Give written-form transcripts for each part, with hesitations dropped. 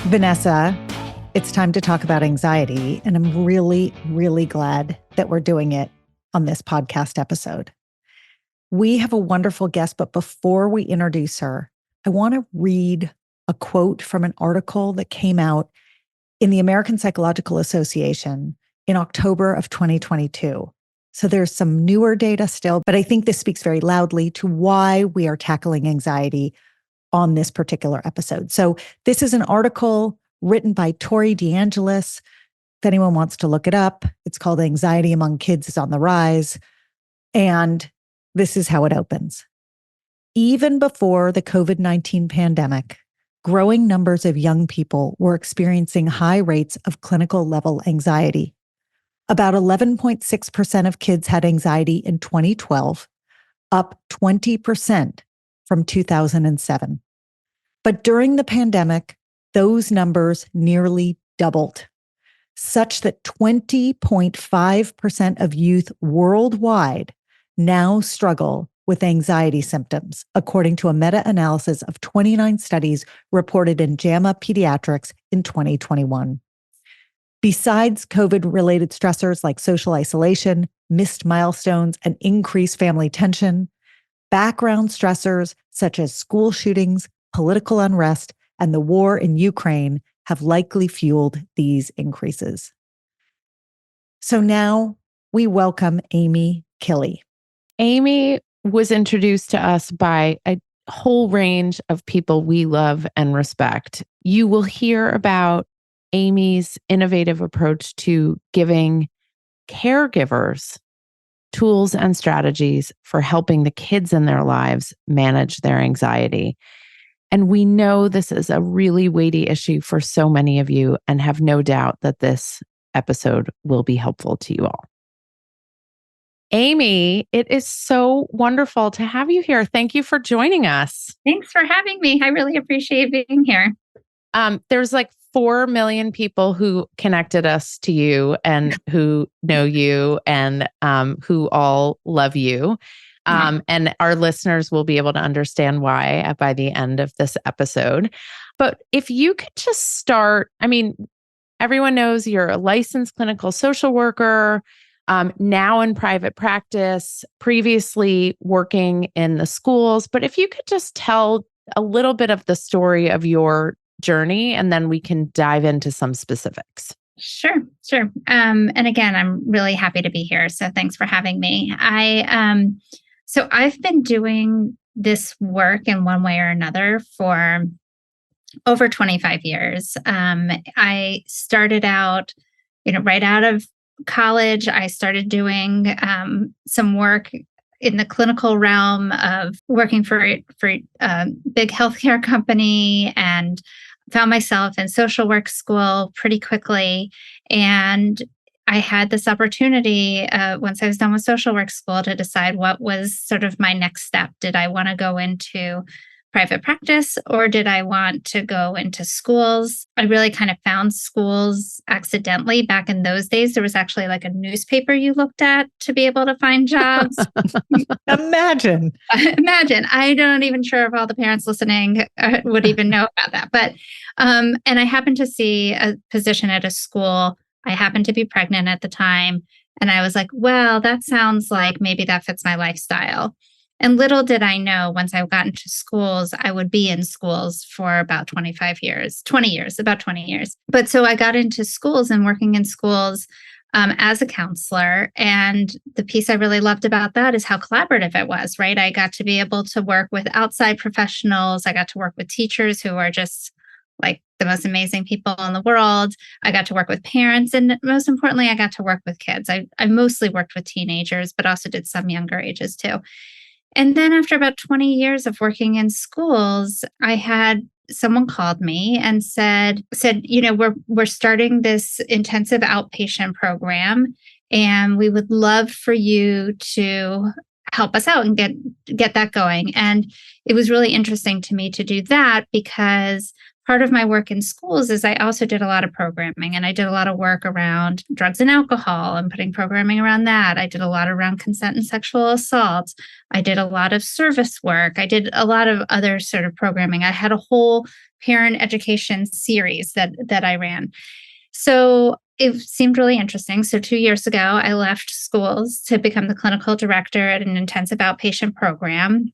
Vanessa, it's time to talk about anxiety, and I'm really, really glad that we're doing it on this podcast episode. We have a wonderful guest, but before we introduce her, I want to read a quote from an article that came out in the American Psychological Association in October of 2022. So there's some newer data still, but I think this speaks very loudly to why we are tackling anxiety on this particular episode. So this is an article written by Tori DeAngelis. If anyone wants to look it up, it's called Anxiety Among Kids is on the Rise. And this is how it opens. Even before the COVID-19 pandemic, growing numbers of young people were experiencing high rates of clinical level anxiety. About 11.6% of kids had anxiety in 2012, up 20% from 2007. But during the pandemic, those numbers nearly doubled, such that 20.5% of youth worldwide now struggle with anxiety symptoms, according to a meta-analysis of 29 studies reported in JAMA Pediatrics in 2021. Besides COVID-related stressors like social isolation, missed milestones, and increased family tension, background stressors such as school shootings, political unrest, and the war in Ukraine have likely fueled these increases. So now we welcome Amy Killy. Amy was introduced to us by a whole range of people we love and respect. You will hear about Amy's innovative approach to giving caregivers tools and strategies for helping the kids in their lives manage their anxiety. And we know this is a really weighty issue for so many of you and have no doubt that this episode will be helpful to you all. Amy, it is so wonderful to have you here. Thank you for joining us. Thanks for having me. I really appreciate being here. There's like 4 million people who connected us to you and who know you and who all love you. And our listeners will be able to understand why by the end of this episode. But if you could just start, I mean, everyone knows you're a licensed clinical social worker, now in private practice, previously working in the schools. But if you could just tell a little bit of the story of your journey, and then we can dive into some specifics. Sure. And again, I'm really happy to be here. So thanks for having me. So I've been doing this work in one way or another for over 25 years. I started out, right out of college. I started doing some work in the clinical realm of working for a big healthcare company, and found myself in social work school pretty quickly. And I had this opportunity once I was done with social work school to decide what was sort of my next step. Did I want to go into private practice, or did I want to go into schools? I really kind of found schools accidentally. Back in those days, there was actually like a newspaper you looked at to be able to find jobs. Imagine. I'm not even sure if all the parents listening would even know about that. But, and I happened to see a position at a school. I happened to be pregnant at the time. And I was like, well, that sounds like maybe that fits my lifestyle. And little did I know, once I got into schools, I would be in schools for about 20 years. But so I got into schools and working in schools as a counselor. And the piece I really loved about that is how collaborative it was, right? I got to be able to work with outside professionals. I got to work with teachers who are just like the most amazing people in the world. I got to work with parents. And most importantly, I got to work with kids. I mostly worked with teenagers, but also did some younger ages too. And then after about 20 years of working in schools, I had someone called me and said, we're starting this intensive outpatient program, and we would love for you to help us out and get that going. And it was really interesting to me to do that because part of my work in schools is I also did a lot of programming, and I did a lot of work around drugs and alcohol and putting programming around that. I did a lot around consent and sexual assault. I did a lot of service work. I did a lot of other sort of programming. I had a whole parent education series that I ran. So it seemed really interesting. So 2 years ago, I left schools to become the clinical director at an intensive outpatient program.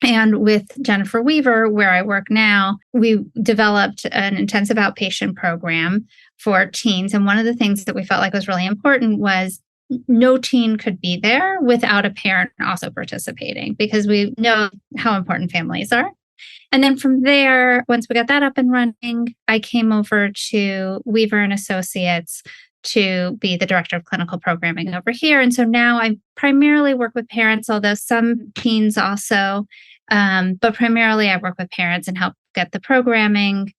And with Jennifer Weaver, where I work now, we developed an intensive outpatient program for teens. And one of the things that we felt like was really important was no teen could be there without a parent also participating, because we know how important families are. And then from there, once we got that up and running, I came over to Weaver and Associates to be the director of clinical programming over here. And so now I primarily work with parents, although some teens also, but primarily I work with parents and help get the programming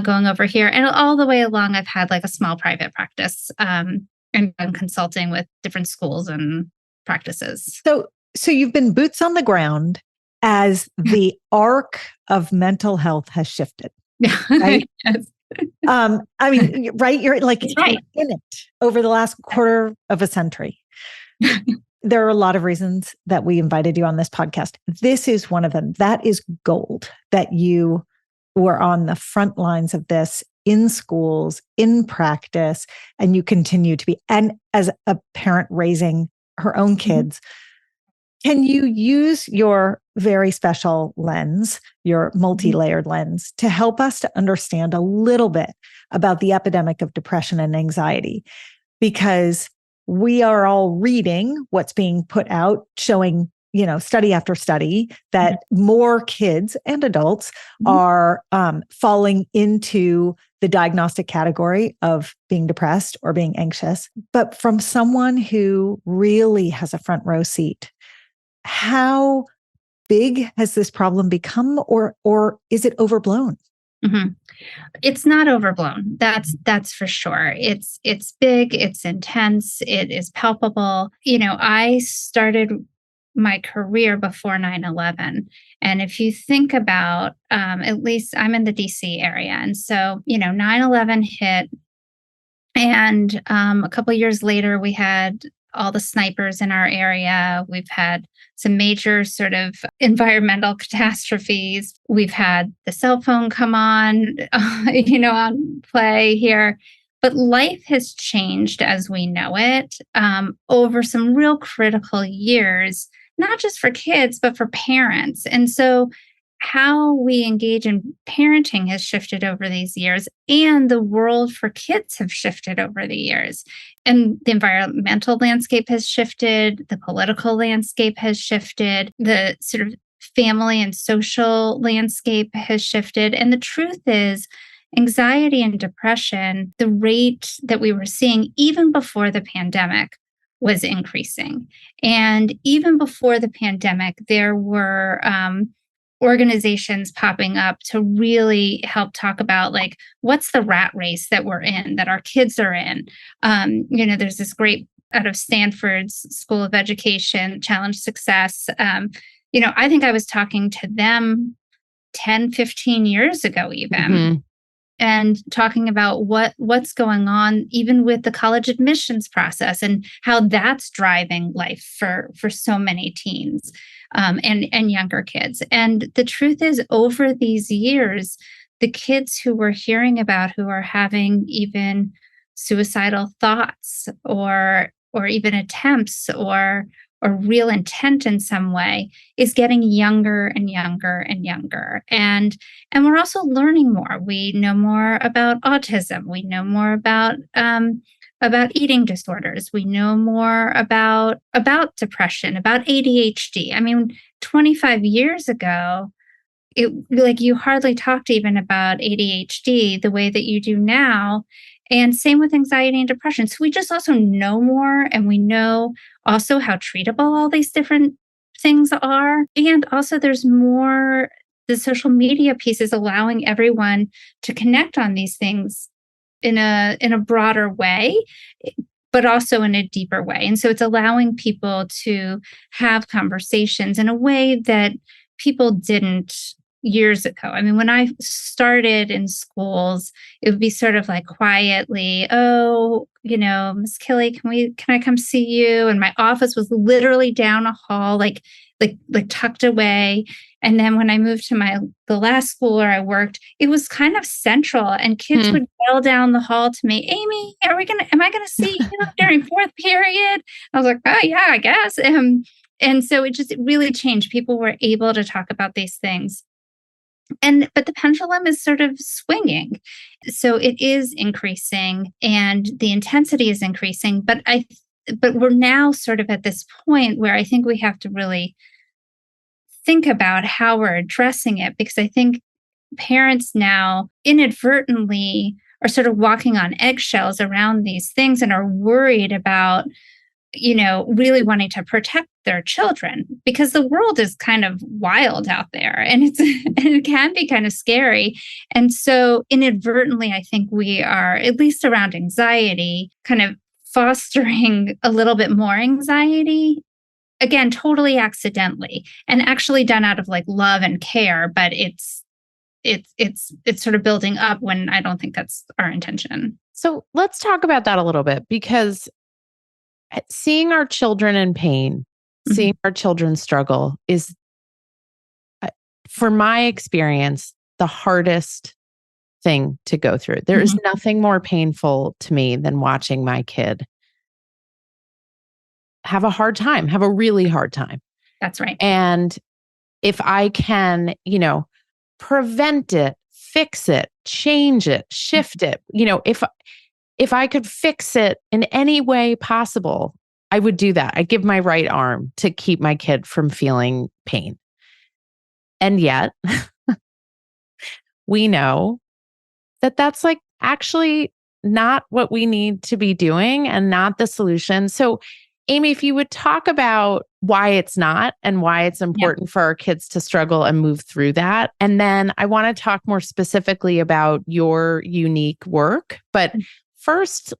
going over here. And all the way along, I've had like a small private practice and done consulting with different schools and practices. So you've been boots on the ground as the arc of mental health has shifted. Right? Yes. I mean, right? You're like right. in it over the last quarter of a century. There are a lot of reasons that we invited you on this podcast. This is one of them. That is gold, that you were on the front lines of this in schools, in practice, and you continue to be. And as a parent raising her own kids, can you use your very special lens, your multi-layered lens, to help us to understand a little bit about the epidemic of depression and anxiety? Because we are all reading what's being put out, showing, study after study, that more kids and adults are falling into the diagnostic category of being depressed or being anxious. But from someone who really has a front row seat, how big has this problem become, or is it overblown? Mm-hmm. It's not overblown. That's for sure. It's big. It's intense. It is palpable. I started my career before 9/11, and if you think about, at least I'm in the DC area, and so 9/11 hit, and a couple of years later we had all the snipers in our area. We've had some major sort of environmental catastrophes. We've had the cell phone come on, on play here. But life has changed as we know it over some real critical years, not just for kids, but for parents. And so how we engage in parenting has shifted over these years, and the world for kids have shifted over the years. And the environmental landscape has shifted, the political landscape has shifted, the sort of family and social landscape has shifted. And the truth is, anxiety and depression, the rate that we were seeing even before the pandemic was increasing. And even before the pandemic, there were organizations popping up to really help talk about, like, what's the rat race that we're in, that our kids are in. There's this great out of Stanford's School of Education, Challenge Success. I think I was talking to them 10, 15 years ago even, and talking about what's going on even with the college admissions process and how that's driving life for so many teens and younger kids. And the truth is, over these years, the kids who we're hearing about who are having even suicidal thoughts or even attempts or real intent in some way is getting younger and younger and younger. And we're also learning more. We know more about autism. We know more about eating disorders. We know more about depression, about ADHD. I mean, 25 years ago, you hardly talked even about ADHD the way that you do now. And same with anxiety and depression. So we just also know more, and we know also how treatable all these different things are. And also there's more, the social media piece is allowing everyone to connect on these things in a broader way, but also in a deeper way. And so it's allowing people to have conversations in a way that people didn't years ago. I mean, when I started in schools, it would be sort of like quietly, oh, Miss Killy, can I come see you? And my office was literally down a hall, like tucked away. And then when I moved to the last school where I worked, it was kind of central, and kids would yell down the hall to me, Amy, am I gonna see you during fourth period? I was like, oh yeah, I guess. And so it really changed. People were able to talk about these things. But the pendulum is sort of swinging. So it is increasing and the intensity is increasing. But we're now sort of at this point where I think we have to really think about how we're addressing it, because I think parents now inadvertently are sort of walking on eggshells around these things and are worried about really wanting to protect their children, because the world is kind of wild out there, and it can be kind of scary. And so inadvertently, I think we are, at least around anxiety, kind of fostering a little bit more anxiety, again, totally accidentally, and actually done out of like love and care, but it's sort of building up when I don't think that's our intention. So let's talk about that a little bit, because seeing our children in pain, seeing our children struggle is, for my experience, the hardest thing to go through. There is nothing more painful to me than watching my kid have a really hard time. That's right. And if I can, prevent it, fix it, change it, shift it, if I could fix it in any way possible, I would do that. I'd give my right arm to keep my kid from feeling pain. And yet, we know that that's like actually not what we need to be doing and not the solution. So, Amy, if you would talk about why it's not and why it's important for our kids to struggle and move through that. And then I want to talk more specifically about your unique work. But first,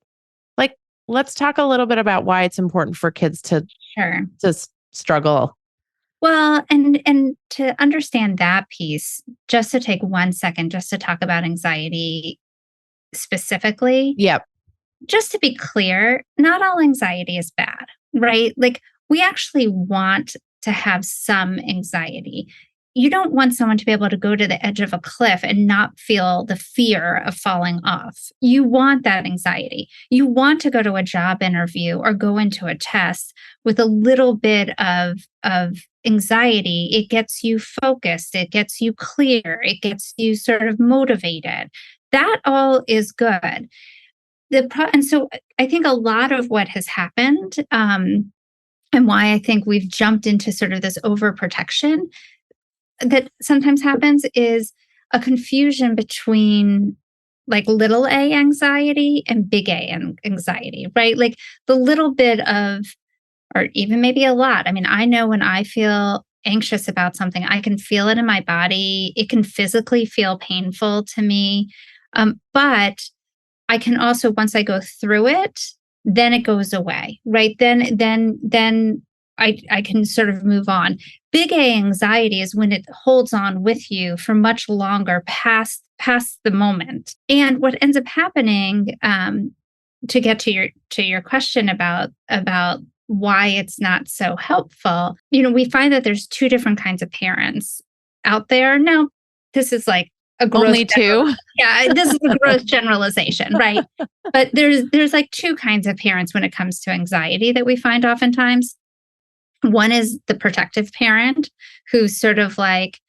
let's talk a little bit about why it's important for kids to struggle. Well, and to understand that piece, just to take 1 second, just to talk about anxiety specifically. Yep. Just to be clear, not all anxiety is bad, right? Like, we actually want to have some anxiety. You don't want someone to be able to go to the edge of a cliff and not feel the fear of falling off. You want that anxiety. You want to go to a job interview or go into a test with a little bit of anxiety. It gets you focused. It gets you clear. It gets you sort of motivated. That all is good. And so I think a lot of what has happened, and why I think we've jumped into sort of this overprotection that sometimes happens, is a confusion between like little a anxiety and big A anxiety, right? Like the little bit of, or even maybe a lot. I mean, I know when I feel anxious about something, I can feel it in my body. It can physically feel painful to me. But I can also, once I go through it, then it goes away, right? Then I can sort of move on. Big A anxiety is when it holds on with you for much longer past the moment. And what ends up happening, to get to your question about why it's not so helpful, we find that there's two different kinds of parents out there. Now, this is like a gross only two. Yeah, this is a gross generalization, right? But there's like two kinds of parents when it comes to anxiety that we find oftentimes. One is the protective parent, who's sort of like,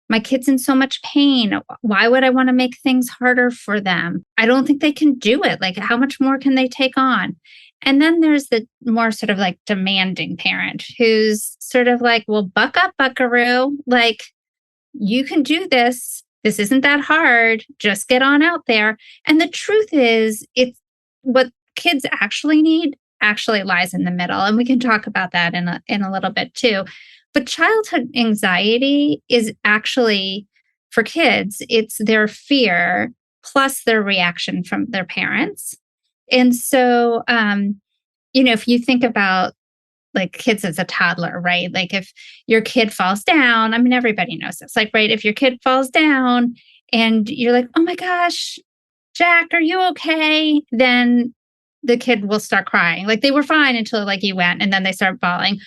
my kid's in so much pain. Why would I want to make things harder for them? I don't think they can do it. Like, how much more can they take on? And then there's the more sort of like demanding parent, who's sort of like, well, buck up, buckaroo. Like, you can do this. This isn't that hard. Just get on out there. And the truth is, it's what kids actually need actually lies in the middle. And we can talk about that in a little bit too. But childhood anxiety is actually, for kids, it's their fear plus their reaction from their parents. And so, if you think about like kids as a toddler, right? Like if your kid falls down, I mean, everybody knows this, like, right? If your kid falls down and you're like, oh my gosh, Jack, are you okay? Then the kid will start crying. Like they were fine until like you went and then they start bawling.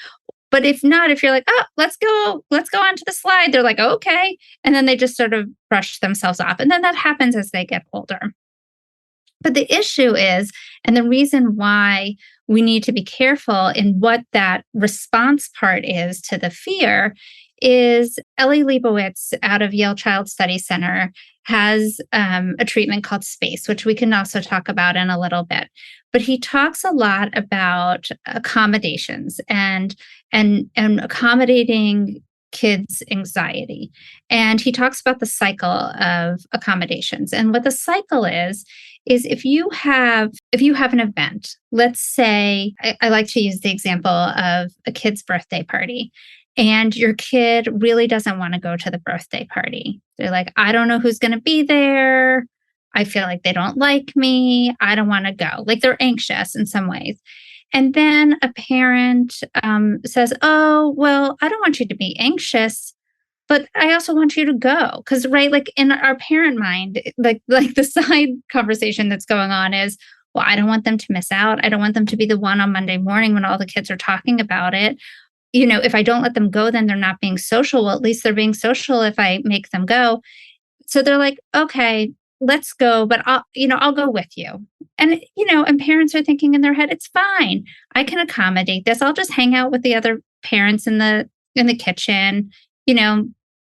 But if not, if you're like, oh, let's go onto the slide, they're like, okay. And then they just sort of brush themselves off. And then that happens as they get older. But the issue is, and the reason why we need to be careful in what that response part is to the fear is Ellie Leibovitz out of Yale Child Study Center has a treatment called SPACE, which we can also talk about in a little bit. But he talks a lot about accommodations and accommodating kids' anxiety. And he talks about the cycle of accommodations. And what the cycle is if you have an event, let's say, I like to use the example of a kid's birthday party, and your kid really doesn't want to go to the birthday party. They're like, I don't know who's going to be there. I feel like they don't like me. I don't want to go. Like they're anxious in some ways. And then a parent says, oh, well, I don't want you to be anxious, but I also want you to go. Because, right, like in our parent mind, like the side conversation that's going on is, well, I don't want them to miss out. I don't want them to be the one on Monday morning when all the kids are talking about it. You know, if I don't let them go, then they're not being social. Well, at least they're being social if I make them go. So they're like, okay, let's go, but I'll go with you. And, and parents are thinking in their head, it's fine. I can accommodate this. I'll just hang out with the other parents in the kitchen.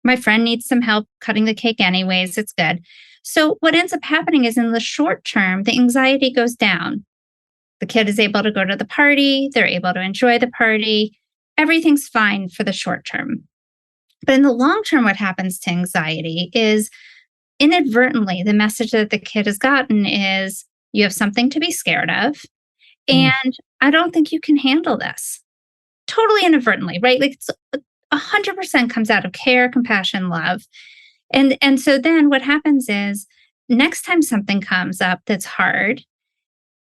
My friend needs some help cutting the cake anyways. It's good. So what ends up happening is in the short term, the anxiety goes down. The kid is able to go to the party. They're able to enjoy the party. Everything's fine for the short term. But in the long term, what happens to anxiety is inadvertently, the message that the kid has gotten is you have something to be scared of. And I don't think you can handle this. Totally inadvertently, right? Like it's 100% comes out of care, compassion, love. And so then what happens is next time something comes up that's hard,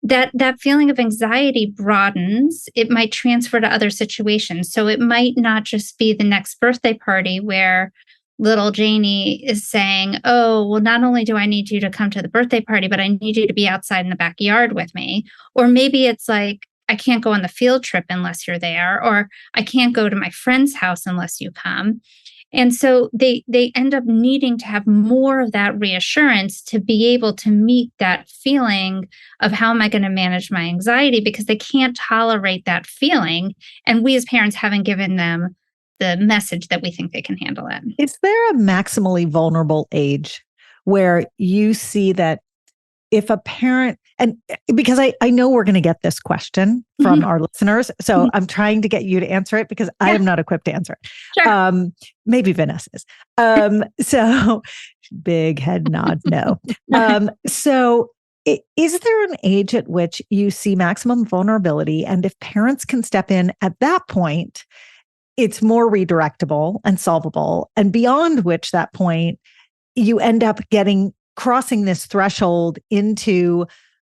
that feeling of anxiety broadens. It might transfer to other situations. So it might not just be the next birthday party where little Janie is saying, oh, well, not only do I need you to come to the birthday party, but I need you to be outside in the backyard with me. Or maybe it's like, I can't go on the field trip unless you're there, or I can't go to my friend's house unless you come. And so they end up needing to have more of that reassurance to be able to meet that feeling of how am I going to manage my anxiety, because they can't tolerate that feeling. And we as parents haven't given them the message that we think they can handle it. Is there a maximally vulnerable age where you see that if a parent, and because I know we're going to get this question from our listeners, so I'm trying to get you to answer it because I am not equipped to answer it. Sure. Maybe Vanessa is. So big head nod, no. So is there an age at which you see maximum vulnerability? And if parents can step in at that point, it's more redirectable and solvable. And beyond which that point, you end up crossing this threshold into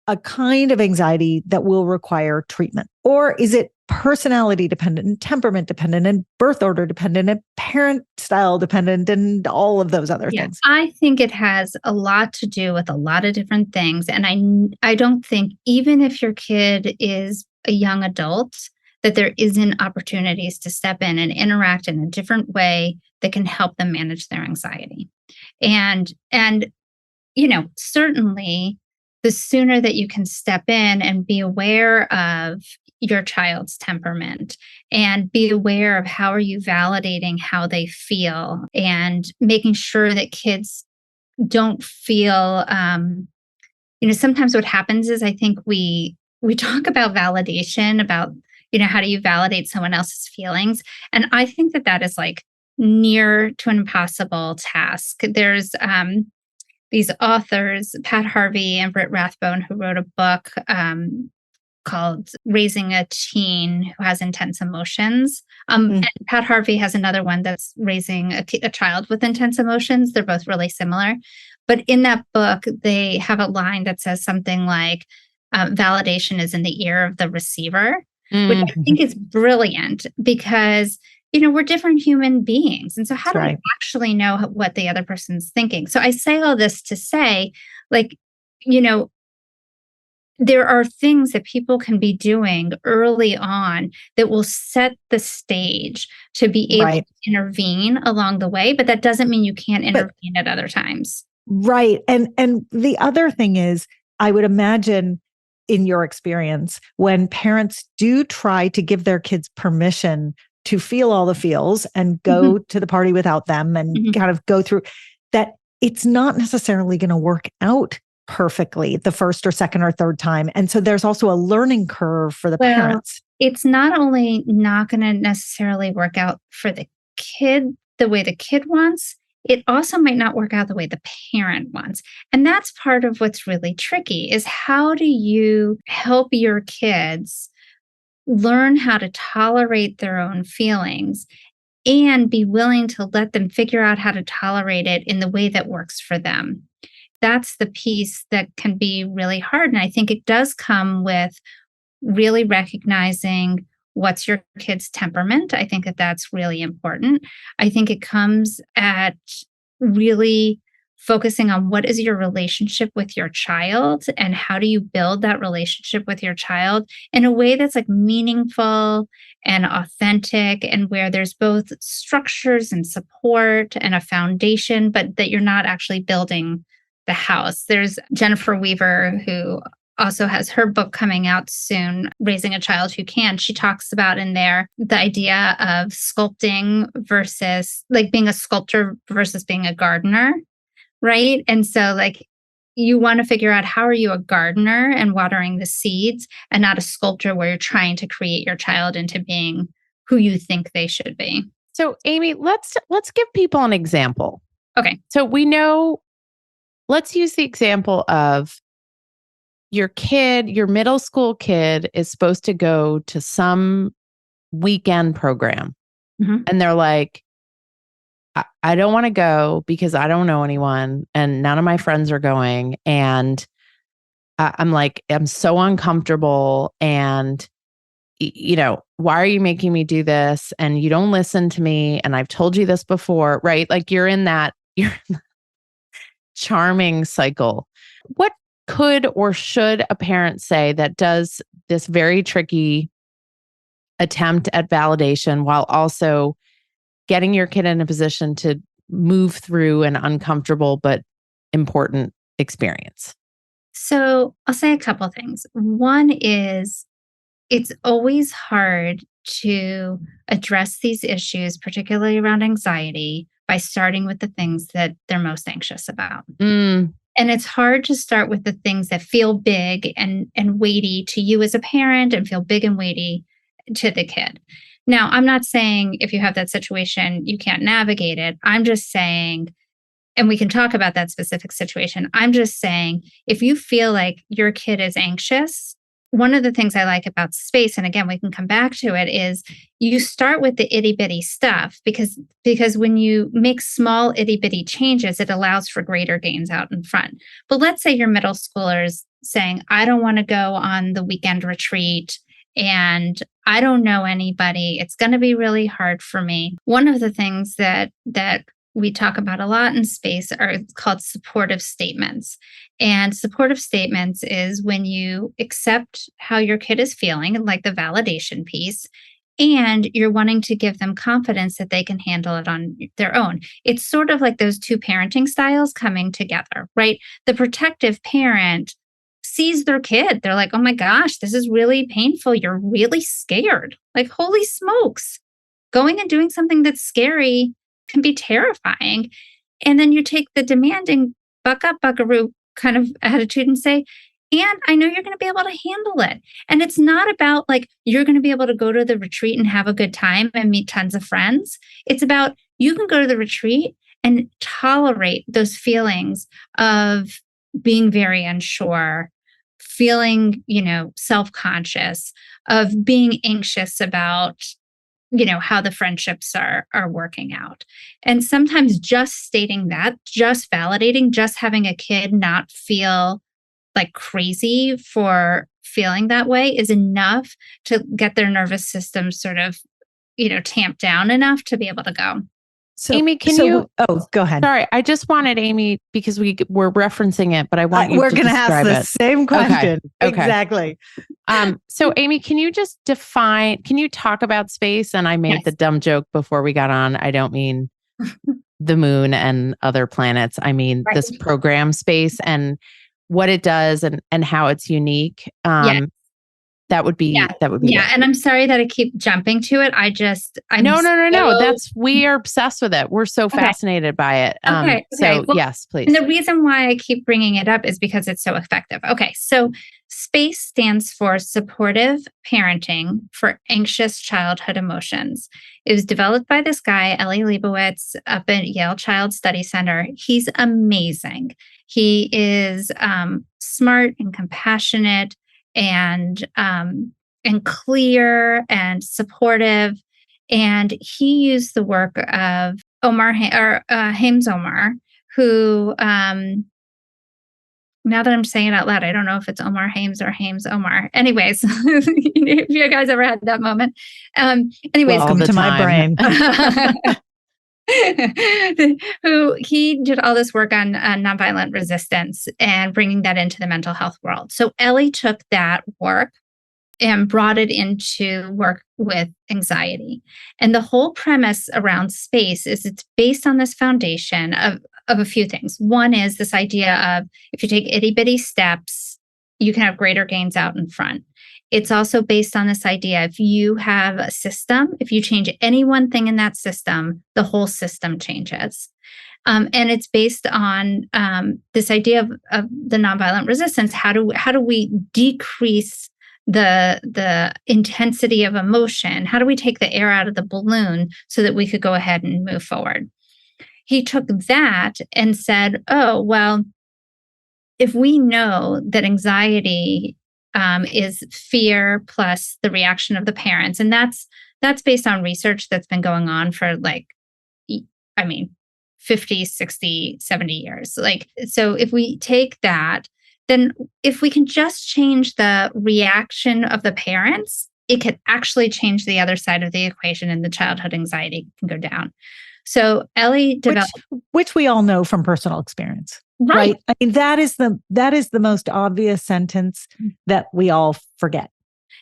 a kind of anxiety that will require treatment? Or is it personality dependent and temperament dependent and birth order dependent and parent style dependent and all of those other things? I think it has a lot to do with a lot of different things. And I don't think even if your kid is a young adult, that there isn't opportunities to step in and interact in a different way that can help them manage their anxiety. And certainly the sooner that you can step in and be aware of your child's temperament and be aware of how are you validating how they feel and making sure that kids don't feel, sometimes what happens is I think we talk about validation, about, how do you validate someone else's feelings? And I think that is like near to an impossible task. There's these authors, Pat Harvey and Britt Rathbone, who wrote a book called Raising a Teen Who Has Intense Emotions. And Pat Harvey has another one that's Raising a Child with Intense Emotions. They're both really similar. But in that book, they have a line that says something like, validation is in the ear of the receiver. which I think is brilliant because, we're different human beings. And so how do we actually know what the other person's thinking? So I say all this to say, like, there are things that people can be doing early on that will set the stage to be able to intervene along the way, but that doesn't mean you can't intervene at other times. Right. And the other thing is, I would imagine in your experience, when parents do try to give their kids permission to feel all the feels and go to the party without them and kind of go through that, it's not necessarily going to work out perfectly the first or second or third time. And so there's also a learning curve for the parents. It's not only not going to necessarily work out for the kid the way the kid wants, it also might not work out the way the parent wants. And that's part of what's really tricky is how do you help your kids learn how to tolerate their own feelings and be willing to let them figure out how to tolerate it in the way that works for them. That's the piece that can be really hard. And I think it does come with really recognizing what's your kid's temperament. I think that that's really important. I think it comes at really focusing on what is your relationship with your child and how do you build that relationship with your child in a way that's like meaningful and authentic and where there's both structures and support and a foundation, but that you're not actually building the house. There's Jennifer Weaver, who also has her book coming out soon, Raising a Child Who Can. She talks about in there the idea of sculpting versus like being a sculptor versus being a gardener, right? And so like you want to figure out how are you a gardener and watering the seeds and not a sculptor where you're trying to create your child into being who you think they should be. So Amy, let's give people an example. Okay. So we know, let's use the example of your kid, your middle school kid is supposed to go to some weekend program. And they're like, I don't want to go because I don't know anyone and none of my friends are going. And I'm like, I'm so uncomfortable. And, why are you making me do this? And you don't listen to me. And I've told you this before, right? Like you're in that charming cycle. What could or should a parent say that does this very tricky attempt at validation while also getting your kid in a position to move through an uncomfortable but important experience? So I'll say a couple things. One is it's always hard to address these issues, particularly around anxiety, by starting with the things that they're most anxious about. And it's hard to start with the things that feel big and weighty to you as a parent and feel big and weighty to the kid. Now, I'm not saying if you have that situation, you can't navigate it. I'm just saying, and we can talk about that specific situation. I'm just saying, if you feel like your kid is anxious, one of the things I like about space, and again, we can come back to it, is you start with the itty bitty stuff because when you make small itty bitty changes, it allows for greater gains out in front. But let's say your middle schooler's saying, I don't want to go on the weekend retreat and I don't know anybody. It's going to be really hard for me. One of the things that we talk about a lot in space are called supportive statements. And supportive statements is when you accept how your kid is feeling, like the validation piece, and you're wanting to give them confidence that they can handle it on their own. It's sort of like those two parenting styles coming together, right? The protective parent sees their kid. They're like, oh my gosh, this is really painful. You're really scared. Like, holy smokes. Going and doing something that's scary can be terrifying. And then you take the demanding buck up, buckaroo kind of attitude and say, and I know you're going to be able to handle it. And it's not about like, you're going to be able to go to the retreat and have a good time and meet tons of friends. It's about you can go to the retreat and tolerate those feelings of being very unsure, feeling, self-conscious, of being anxious about how the friendships are working out. And sometimes just stating that, just validating, just having a kid not feel like crazy for feeling that way is enough to get their nervous system sort of, tamped down enough to be able to go. So, Amy, you? Oh, go ahead. Sorry, I just wanted Amy, because we're referencing it, but I want you we're to going to ask the same question. Okay. Exactly. So Amy, can you talk about space? And I made the dumb joke before we got on. I don't mean the moon and other planets. I mean, this program space and what it does and how it's unique. That would be yeah. And I'm sorry that I keep jumping to it. No. We are obsessed with it. We're so fascinated by it. Okay. So yes, please. And the reason why I keep bringing it up is because it's so effective. Okay. So SPACE stands for Supportive Parenting for Anxious Childhood Emotions. It was developed by this guy, Ellie Leibovitz, up at Yale Child Study Center. He's amazing. He is smart and compassionate and clear and supportive. And he used the work of Hames Omar, who, now that I'm saying it out loud, I don't know if it's Omar Hames or Hames Omar. Anyways, if you guys ever had that moment. Welcome to my brain. Who he did all this work on nonviolent resistance and bringing that into the mental health world. So Ellie took that work and brought it into work with anxiety. And the whole premise around SPACE is it's based on this foundation of a few things. One is this idea of if you take itty bitty steps, you can have greater gains out in front. It's also based on this idea, if you have a system, if you change any one thing in that system, the whole system changes. And it's based on this idea of the nonviolent resistance. How do we decrease the intensity of emotion? How do we take the air out of the balloon so that we could go ahead and move forward? He took that and said, oh, well, if we know that anxiety is fear plus the reaction of the parents. And that's based on research that's been going on for 50, 60, 70 years. So if we take that, then if we can just change the reaction of the parents, it could actually change the other side of the equation and the childhood anxiety can go down. So Ellie developed, which we all know from personal experience. Right. I mean, that is the most obvious sentence that we all forget.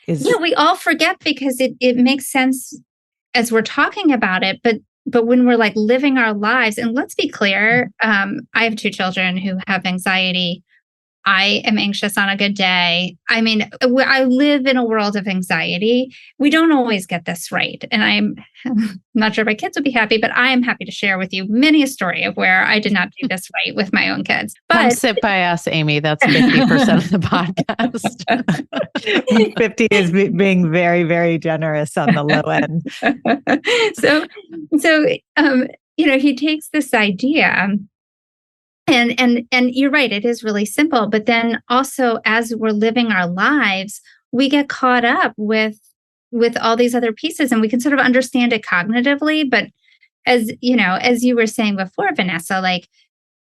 We all forget because it makes sense as we're talking about it, but when we're living our lives, and let's be clear, I have 2 children who have anxiety. I am anxious on a good day. I mean, I live in a world of anxiety. We don't always get this right. And I'm not sure my kids would be happy, but I am happy to share with you many a story of where I did not do this right with my own kids. But come sit by us, Amy. That's 50% of the podcast. 50 is being very, very generous on the low end. So, he takes this idea. And you're right, it is really simple. But then also, as we're living our lives, we get caught up with all these other pieces, and we can sort of understand it cognitively. But as you were saying before, Vanessa,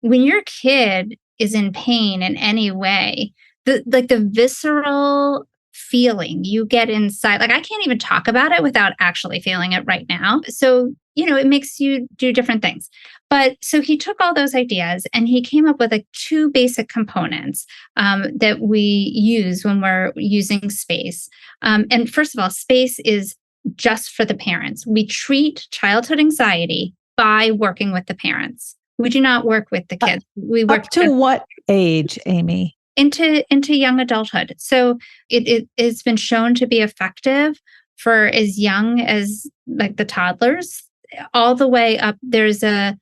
when your kid is in pain in any way, the visceral feeling you get inside, I can't even talk about it without actually feeling it right now. So, it makes you do different things. But so he took all those ideas and he came up with 2 basic components that we use when we're using SPACE. And first of all, SPACE is just for the parents. We treat childhood anxiety by working with the parents. We do not work with the kids. We work up to what age, Amy? Into young adulthood. So it has been shown to be effective for as young as the toddlers, all the way up. There's a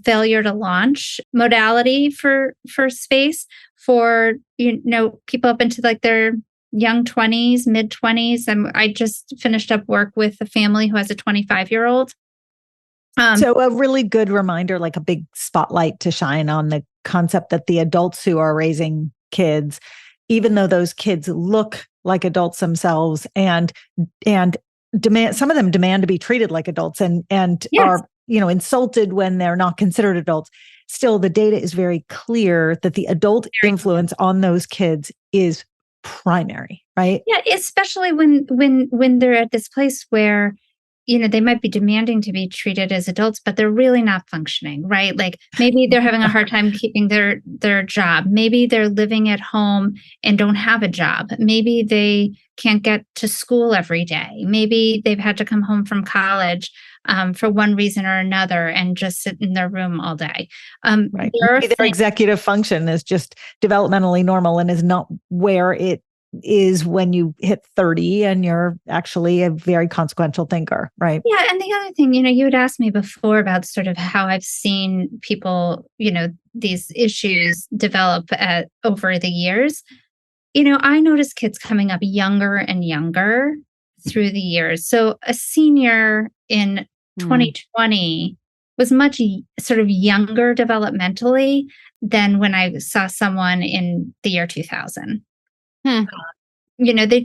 failure to launch modality for SPACE for people up into their young 20s, mid 20s. I just finished up work with a family who has a 25-year-old. So a really good reminder, a big spotlight to shine on the concept that the adults who are raising kids, even though those kids look like adults themselves and demand, some of them demand to be treated like adults and yes. are, insulted when they're not considered adults. still the data is very clear that the adult influence on those kids is primary, right? Yeah, especially when they're at this place where, they might be demanding to be treated as adults, but they're really not functioning, right? Like maybe they're having a hard time keeping their job. Maybe they're living at home and don't have a job. Maybe they can't get to school every day. Maybe they've had to come home from college for one reason or another and just sit in their room all day. Right. Maybe their executive function is just developmentally normal and is not where it is when you hit 30 and you're actually a very consequential thinker, right? Yeah. And the other thing, you had asked me before about sort of how I've seen people, these issues develop over the years. I noticed kids coming up younger and younger through the years. So a senior in 2020 was much sort of younger developmentally than when I saw someone in the year 2000. They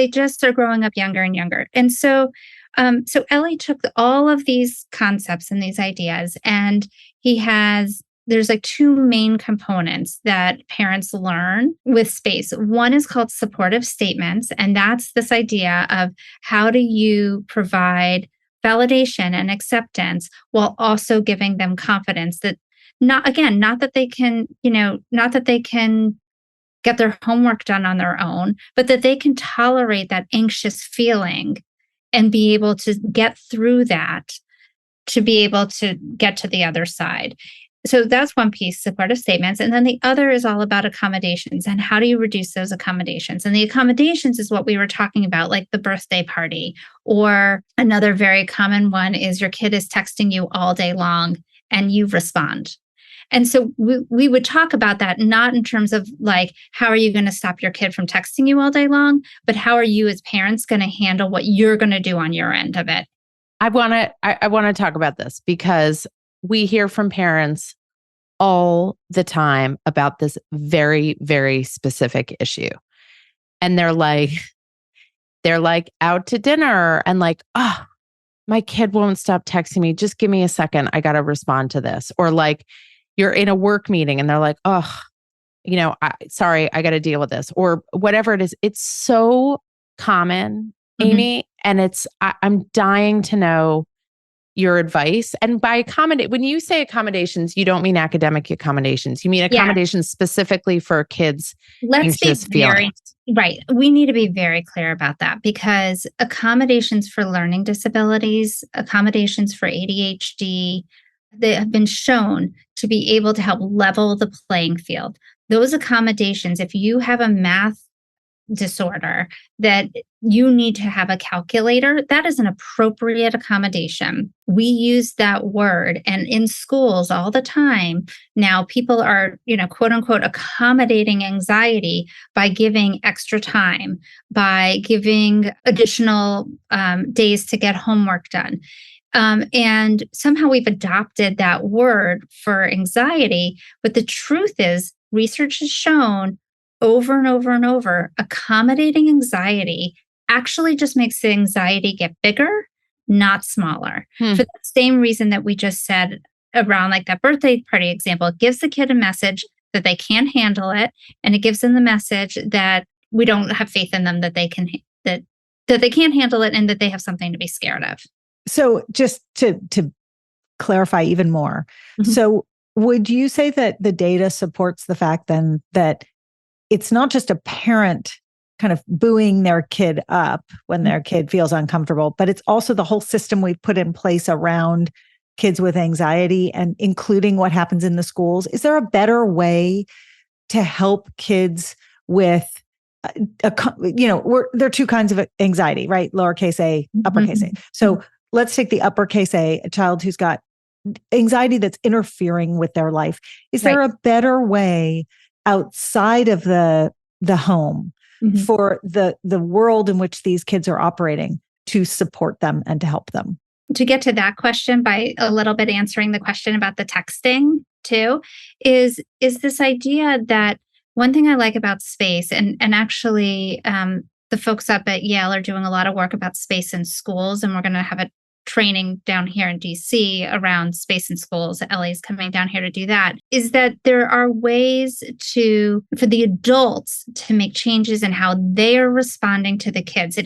just are growing up younger and younger. And so Ellie took all of these concepts and these ideas, and there's like two main components that parents learn with space. One is called supportive statements, and that's this idea of how do you provide validation and acceptance while also giving them confidence that not that they can get their homework done on their own, but that they can tolerate that anxious feeling and be able to get through that to be able to get to the other side. So that's one piece, supportive statements. And then the other is all about accommodations and how do you reduce those accommodations? And the accommodations is what we were talking about, like the birthday party, or another very common one is your kid is texting you all day long and you respond. And so we would talk about that, not in terms of like, how are you going to stop your kid from texting you all day long, but how are you as parents going to handle what you're going to do on your end of it? I want to talk about this because we hear from parents all the time about this very, very specific issue. And they're like out to dinner and like, oh, my kid won't stop texting me. Just give me a second. I got to respond to this. Or like, you're in a work meeting and they're like, oh, sorry, I got to deal with this or whatever it is. It's so common, Amy. And I'm dying to know your advice. And by when you say accommodations, you don't mean academic accommodations. You mean accommodations specifically for kids' anxious feelings. Right. We need to be very clear about that because accommodations for learning disabilities, accommodations for ADHD, they have been shown to be able to help level the playing field. Those accommodations, if you have a math disorder that you need to have a calculator, that is an appropriate accommodation. We use that word, and in schools all the time now, people are, quote unquote, accommodating anxiety by giving extra time, by giving additional days to get homework done. And somehow we've adopted that word for anxiety. But the truth is, research has shown over and over and over, accommodating anxiety actually just makes the anxiety get bigger, not smaller. For the same reason that we just said around like that birthday party example, it gives the kid a message that they can't handle it. And it gives them the message that we don't have faith in them, that they can, that they can't handle it and that they have something to be scared of. So just to clarify even more, so would you say that the data supports the fact then that it's not just a parent kind of booing their kid up when their kid feels uncomfortable, but it's also the whole system we've put in place around kids with anxiety and including what happens in the schools? Is there a better way to help kids with there are two kinds of anxiety, right? Lowercase a, uppercase a. So let's take the uppercase a child who's got anxiety that's interfering with their life. Is there a better way outside of the home for the world in which these kids are operating to support them and to help them? To get to that question by a little bit answering the question about the texting too, is this idea that one thing I like about space and actually the folks up at Yale are doing a lot of work about space in schools, and we're going to have training down here in DC around space in schools. LA is coming down here to do that, is that there are ways for the adults to make changes in how they are responding to the kids.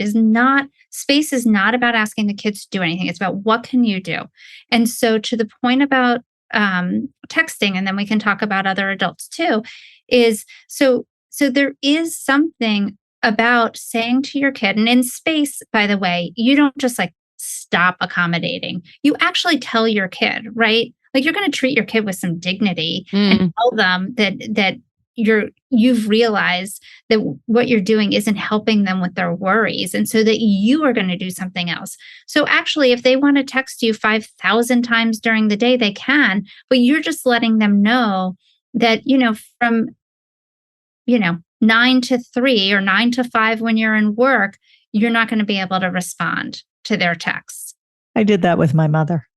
Space is not about asking the kids to do anything. It's about what can you do? And so to the point about texting, and then we can talk about other adults too, is so there is something about saying to your kid, and in space, by the way, you don't just like stop accommodating. You actually tell your kid, right? Like you're going to treat your kid with some dignity and tell them that you've realized that what you're doing isn't helping them with their worries, and so that you are going to do something else. So actually, if they want to text you 5,000 times during the day, they can, but you're just letting them know that, from 9 to 3 or 9 to 5 when you're in work, you're not going to be able to respond to their texts. I did that with my mother.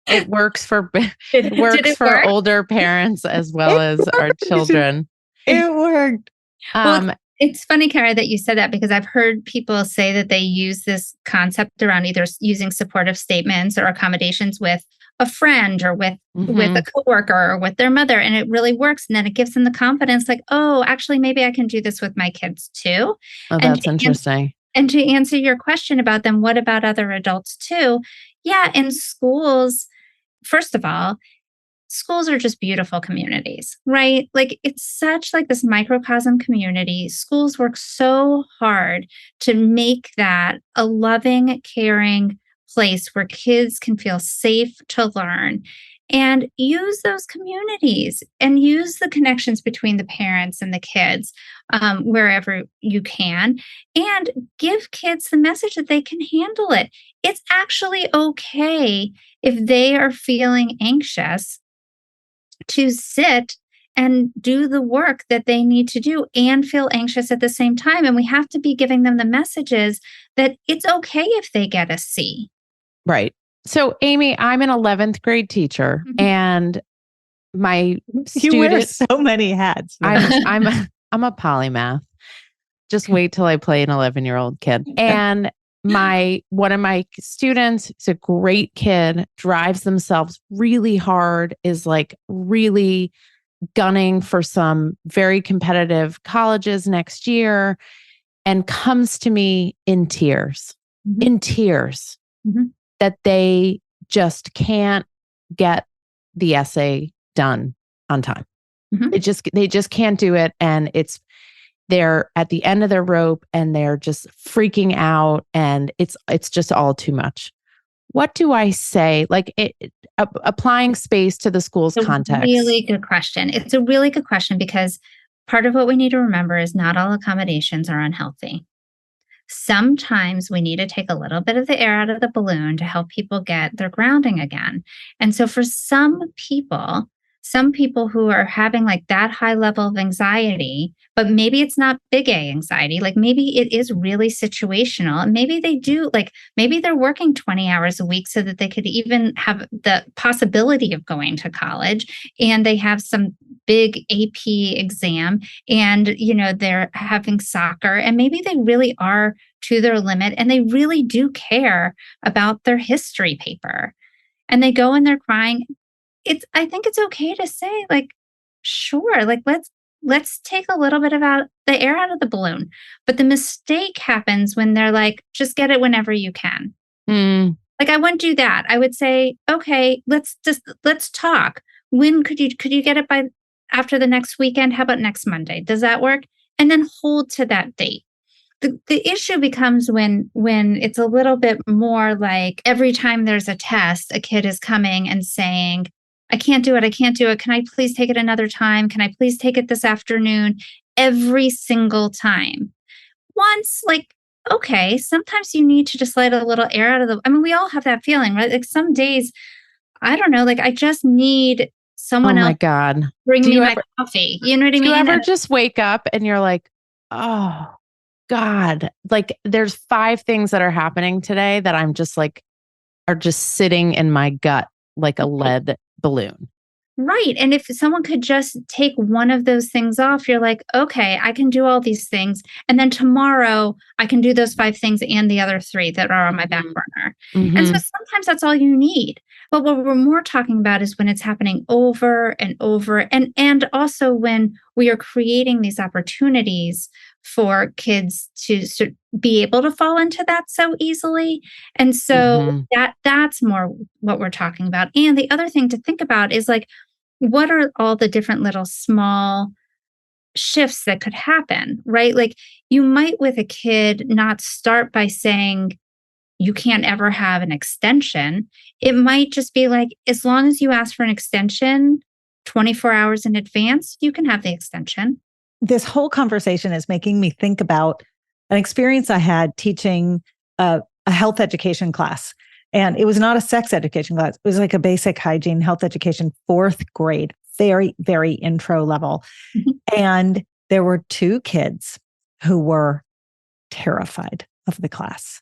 It works for older parents as well as our children. It worked. Well, it's funny, Kara, that you said that, because I've heard people say that they use this concept around either using supportive statements or accommodations with a friend or with a coworker or with their mother, and it really works. And then it gives them the confidence, like, oh, actually, maybe I can do this with my kids too. Oh, that's interesting. And to answer your question about them, what about other adults too? Yeah, in schools, first of all, schools are just beautiful communities, right? Like it's such like this microcosm community. Schools work so hard to make that a loving, caring place where kids can feel safe to learn, and use those communities and use the connections between the parents and the kids wherever you can, and give kids the message that they can handle it. It's actually okay if they are feeling anxious to sit and do the work that they need to do and feel anxious at the same time. And we have to be giving them the messages that it's okay if they get a C. Right. So, Amy, I'm an 11th grade teacher, and my you wear so many hats. I'm a polymath. Just wait till I play an 11-year-old kid. And one of my students is a great kid, drives themselves really hard, is like really gunning for some very competitive colleges next year, and comes to me in tears, that they just can't get the essay done on time. They just can't do it. And they're at the end of their rope, and they're just freaking out, and it's just all too much. What do I say? Like applying space to the school's context. Really good question. It's a really good question, because part of what we need to remember is not all accommodations are unhealthy. Sometimes we need to take a little bit of the air out of the balloon to help people get their grounding again. And so for some people who are having like that high level of anxiety, but maybe it's not big A anxiety, like maybe it is really situational. And maybe they do, like maybe they're working 20 hours a week so that they could even have the possibility of going to college, and they have some big AP exam, and they're having soccer, and maybe they really are to their limit, and they really do care about their history paper, and they go and they're crying. I think it's okay to say, like, sure, like let's take a little bit of the air out of the balloon. But the mistake happens when they're like, just get it whenever you can. Like I wouldn't do that. I would say, okay, let's talk. When could you get it by after the next weekend? How about next Monday? Does that work? And then hold to that date. The issue becomes when it's a little bit more like every time there's a test, a kid is coming and saying, I can't do it. Can I please take it another time? Can I please take it this afternoon? Every single time. Once, like, okay, sometimes you need to just let a little air out of we all have that feeling, right? Like some days, I don't know, like I just need someone else God. bring me my coffee. You know what I mean? Do you ever just wake up and you're like, oh God, like there's 5 things that are happening today that I'm just like, are just sitting in my gut like a lead balloon. Right. And if someone could just take one of those things off, you're like, okay, I can do all these things. And then tomorrow I can do those 5 things and the other 3 that are on my back burner. And so sometimes that's all you need. But what we're more talking about is when it's happening over and over. And also when we are creating these opportunities for kids to be able to fall into that so easily. And so that's more what we're talking about. And the other thing to think about is like, what are all the different little small shifts that could happen, right? Like you might with a kid not start by saying you can't ever have an extension. It might just be like, as long as you ask for an extension 24 hours in advance, you can have the extension. This whole conversation is making me think about an experience I had teaching a health education class. And it was not a sex education class. It was like a basic hygiene health education, 4th grade, very, very intro level. And there were 2 kids who were terrified of the class.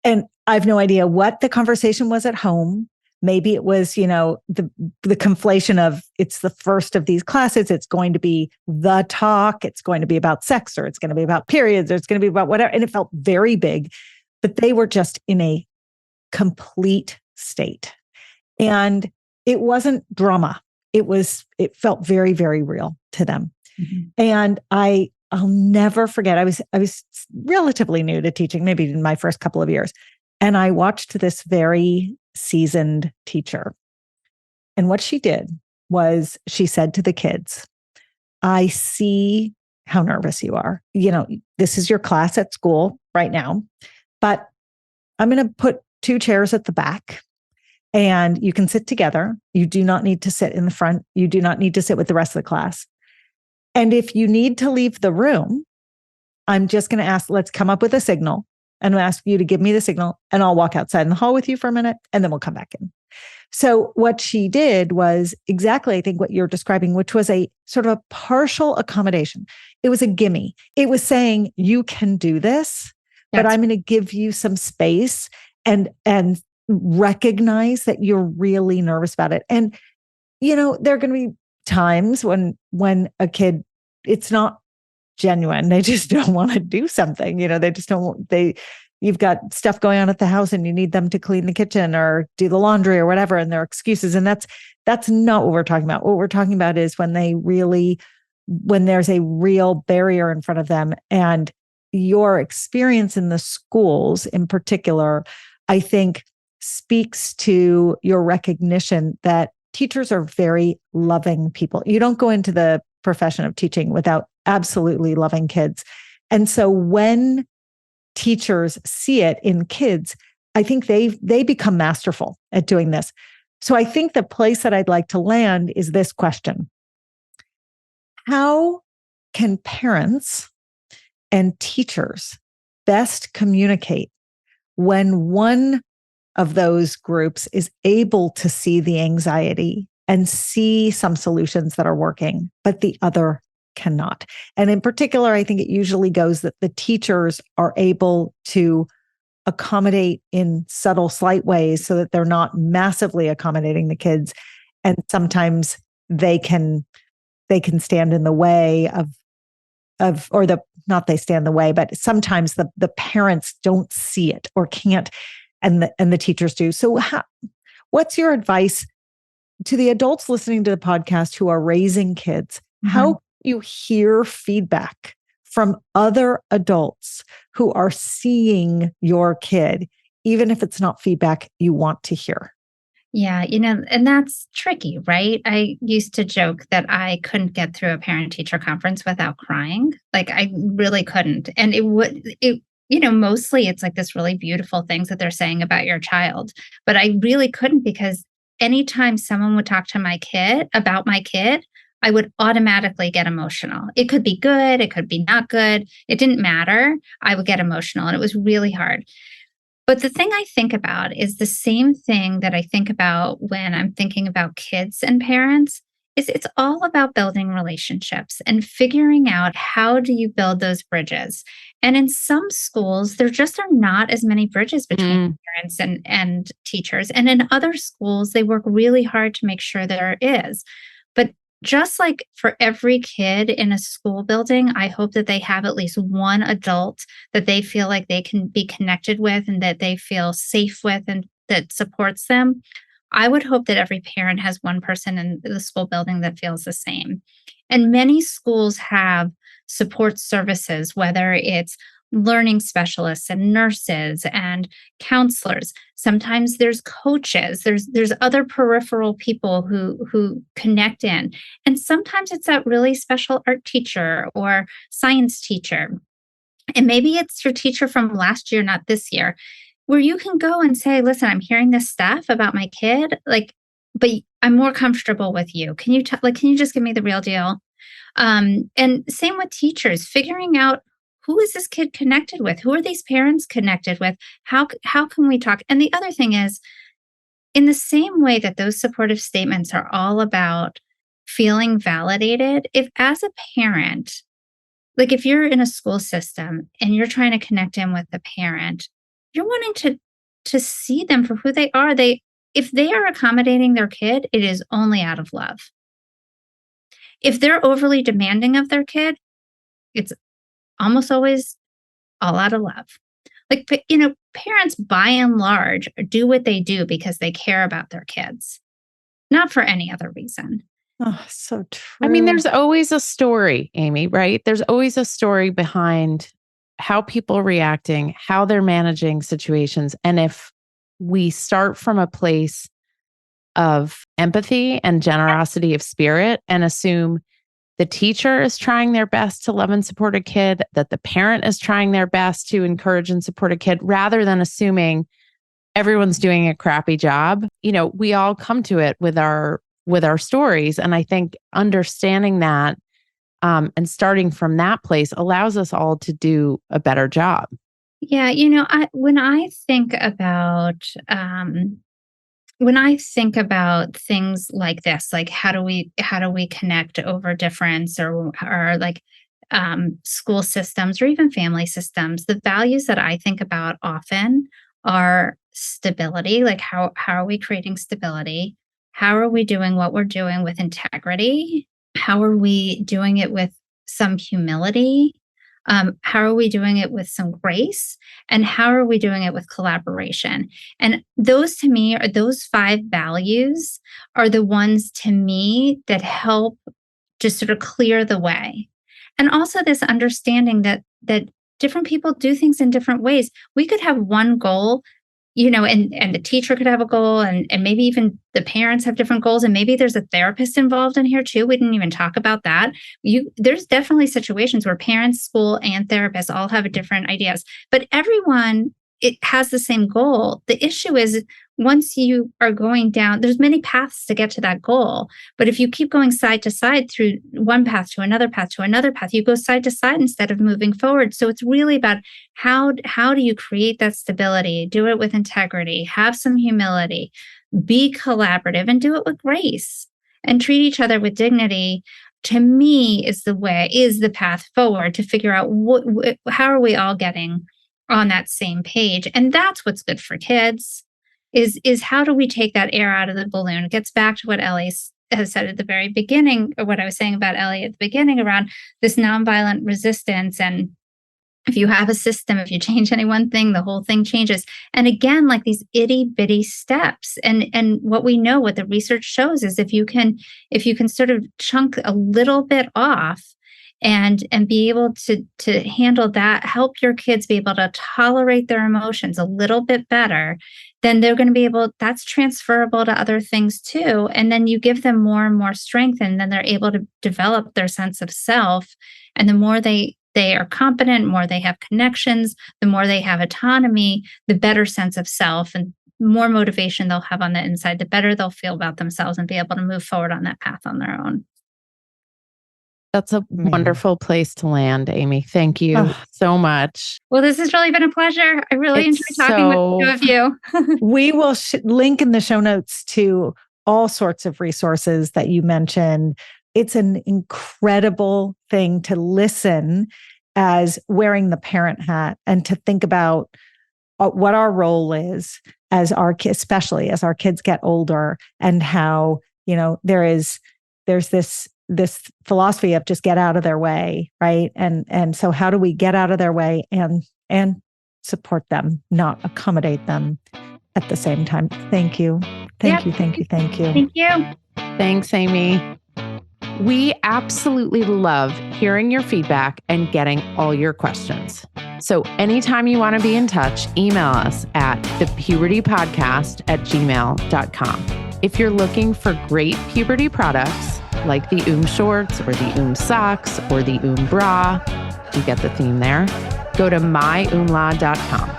And I have no idea what the conversation was at home. Maybe it was, the conflation of it's the first of these classes. It's going to be the talk. It's going to be about sex, or it's going to be about periods, or it's going to be about whatever. And it felt very big, but they were just in a complete state. And it wasn't drama. It felt very, very real to them. And I'll never forget. I was relatively new to teaching, maybe in my first couple of years. And I watched this very seasoned teacher. And what she did was she said to the kids, I see how nervous you are. This is your class at school right now, but I'm going to put 2 chairs at the back and you can sit together. You do not need to sit in the front. You do not need to sit with the rest of the class. And if you need to leave the room, I'm just going to ask, let's come up with a signal and I'll ask you to give me the signal and I'll walk outside in the hall with you for a minute and then we'll come back in. So what she did was exactly, I think, what you're describing, which was a sort of a partial accommodation. It was a gimme. It was saying, you can do this, but I'm going to give you some space and recognize that you're really nervous about it. And, there are going to be times when a kid, it's not genuine. They just don't want to do something. They just don't, you've got stuff going on at the house and you need them to clean the kitchen or do the laundry or whatever. And there are excuses. And that's not what we're talking about. What we're talking about is when there's a real barrier in front of them. And your experience in the schools in particular, I think speaks to your recognition that teachers are very loving people. You don't go into the profession of teaching without absolutely loving kids. And so when teachers see it in kids, I think they become masterful at doing this. So I think the place that I'd like to land is this question. How can parents and teachers best communicate when one of those groups is able to see the anxiety and see some solutions that are working, but the other cannot? And in particular, I think it usually goes that the teachers are able to accommodate in subtle, slight ways so that they're not massively accommodating the kids. And sometimes they can stand in the way not they stand in the way, but sometimes the parents don't see it or can't, and the teachers do. So what's your advice to the adults listening to the podcast who are raising kids? How you hear feedback from other adults who are seeing your kid, even if it's not feedback you want to hear? Yeah, and that's tricky, right? I used to joke that I couldn't get through a parent-teacher conference without crying. Like I really couldn't. And mostly it's like this really beautiful things that they're saying about your child. But I really couldn't, because anytime someone would talk to my kid about my kid, I would automatically get emotional. It could be good, it could be not good. It didn't matter. I would get emotional, and it was really hard. But the thing I think about is the same thing that I think about when I'm thinking about kids and parents. Is it's all about building relationships and figuring out how do you build those bridges. And in some schools, there just are not as many bridges between parents and teachers. And in other schools, they work really hard to make sure there is. But just like for every kid in a school building, I hope that they have at least one adult that they feel like they can be connected with and that they feel safe with and that supports them. I would hope that every parent has one person in the school building that feels the same. And many schools have support services, whether it's learning specialists and nurses and counselors. Sometimes there's coaches, there's other peripheral people who connect in. And sometimes it's that really special art teacher or science teacher. And maybe it's your teacher from last year, not this year, where you can go and say, listen, I'm hearing this stuff about my kid, but I'm more comfortable with you. Can you can you just give me the real deal? And same with teachers, figuring out who is this kid connected with? Who are these parents connected with? How can we talk? And the other thing is, in the same way that those supportive statements are all about feeling validated, if as a parent, if you're in a school system and you're trying to connect in with the parent, you're wanting to see them for who they are. If they are accommodating their kid, it is only out of love. If they're overly demanding of their kid, it's almost always all out of love. Parents by and large do what they do because they care about their kids, not for any other reason. Oh, so true. I mean, there's always a story, Amy, right? There's always a story behind how people are reacting, how they're managing situations. And if we start from a place of empathy and generosity of spirit and assume the teacher is trying their best to love and support a kid, that the parent is trying their best to encourage and support a kid, rather than assuming everyone's doing a crappy job, we all come to it with our stories. And I think understanding that and starting from that place allows us all to do a better job. Yeah, when I think about things like this, like how do we connect over difference or school systems or even family systems, the values that I think about often are stability. Like how are we creating stability? How are we doing what we're doing with integrity? How are we doing it with some humility? How are we doing it with some grace? And how are we doing it with collaboration? And those, to me, are those 5 values are the ones to me that help just sort of clear the way. And also this understanding that different people do things in different ways. We could have one goal, and the teacher could have a goal, and maybe even the parents have different goals, and maybe there's a therapist involved in here too. We didn't even talk about that. There's definitely situations where parents, school, and therapists all have different ideas, but everyone, it has the same goal. The issue is once you are going down, there's many paths to get to that goal. But if you keep going side to side through one path to another path to another path, you go side to side instead of moving forward. So it's really about how do you create that stability, do it with integrity, have some humility, be collaborative, and do it with grace and treat each other with dignity. To me, is the path forward to figure out how are we all getting on that same page. And that's what's good for kids. Is how do we take that air out of the balloon? It gets back to what Ellie has said at the very beginning, or what I was saying about Ellie at the beginning around this nonviolent resistance. And if you have a system, if you change any one thing, the whole thing changes. And again, like these itty bitty steps. And what we know, what the research shows is if you can sort of chunk a little bit off and be able to handle that, help your kids be able to tolerate their emotions a little bit better, then they're going to be able, that's transferable to other things too. And then you give them more and more strength, and then they're able to develop their sense of self. And the more they are competent, more they have connections, the more they have autonomy, the better sense of self and more motivation they'll have on the inside, the better they'll feel about themselves and be able to move forward on that path on their own. That's a wonderful place to land, Amy. Thank you so much. Well, this has really been a pleasure. I really enjoyed talking with the two of you. We will link in the show notes to all sorts of resources that you mentioned. It's an incredible thing to listen as wearing the parent hat and to think about what our role is as our kids, especially as our kids get older, and how, there's this philosophy of just get out of their way, right? And so how do we get out of their way and support them, not accommodate them at the same time? Thank you. Thank you. Thank you. Thanks, Amy. We absolutely love hearing your feedback and getting all your questions. So anytime you want to be in touch, email us at thepubertypodcast@gmail.com. If you're looking for great puberty products like the shorts or the socks or the bra, you get the theme there, go to myumla.com.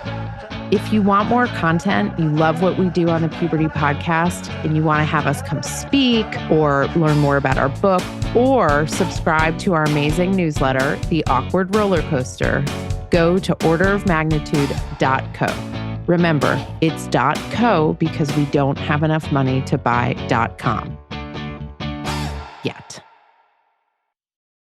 If you want more content, you love what we do on the Puberty Podcast, and you want to have us come speak or learn more about our book or subscribe to our amazing newsletter, The Awkward Roller Coaster, go to orderofmagnitude.co. Remember, it's .co because we don't have enough money to buy .com yet.